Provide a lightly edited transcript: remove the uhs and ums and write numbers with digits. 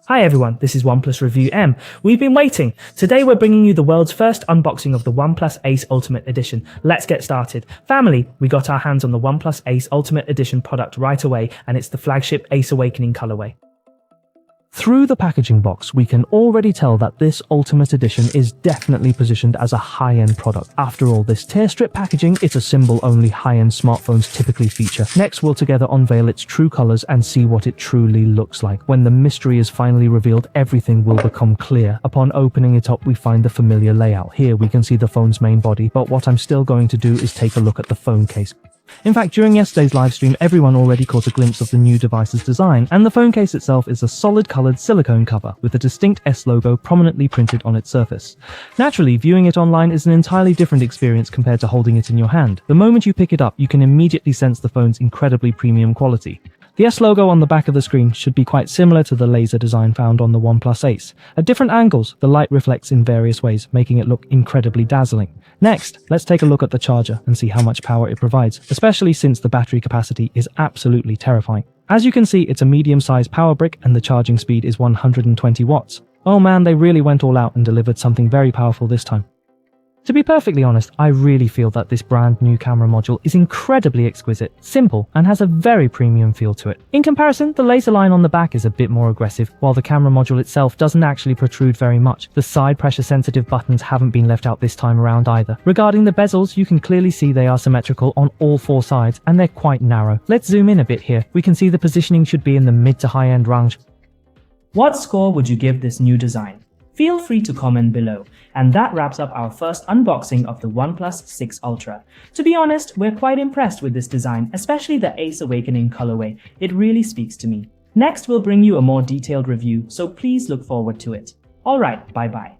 Hi everyone, this is OnePlus Review M. We've been waiting. Today we're bringing you the world's first unboxing of the OnePlus Ace Ultimate Edition. Let's get started. Family, we got our hands on the OnePlus Ace Ultimate Edition product right away, and it's the flagship Ace Awakening colorway. Through the packaging box, we can already tell that this Ultimate Edition is definitely positioned as a high-end product. After all, this tear strip packaging, it's a symbol only high-end smartphones typically feature. Next, we'll together unveil its true colors and see what it truly looks like. When the mystery is finally revealed, everything will become clear. Upon opening it up, we find the familiar layout. Here, we can see the phone's main body, but what I'm still going to do is take a look at the phone case. In fact, during yesterday's livestream, everyone already caught a glimpse of the new device's design, and the phone case itself is a solid-colored silicone cover with a distinct S logo prominently printed on its surface. Naturally, viewing it online is an entirely different experience compared to holding it in your hand. The moment you pick it up, you can immediately sense the phone's incredibly premium quality. The S logo on the back of the screen should be quite similar to the laser design found on the OnePlus Ace. At different angles, the light reflects in various ways, making it look incredibly dazzling. Next, let's take a look at the charger and see how much power it provides, especially since the battery capacity is absolutely terrifying. As you can see, it's a medium-sized power brick and the charging speed is 120 watts. Oh man, they really went all out and delivered something very powerful this time. To be perfectly honest, I really feel that this brand new camera module is incredibly exquisite, simple, and has a very premium feel to it. In comparison, the laser line on the back is a bit more aggressive, while the camera module itself doesn't actually protrude very much. The side pressure sensitive buttons haven't been left out this time around either. Regarding the bezels, you can clearly see they are symmetrical on all four sides, and they're quite narrow. Let's zoom in a bit here. We can see the positioning should be in the mid to high end range. What score would you give this new design? Feel free to comment below. And that wraps up our first unboxing of the OnePlus 6 Ultra. To be honest, we're quite impressed with this design, especially the Ace Awakening colorway. It really speaks to me. Next, we'll bring you a more detailed review, so please look forward to it. Alright, bye bye.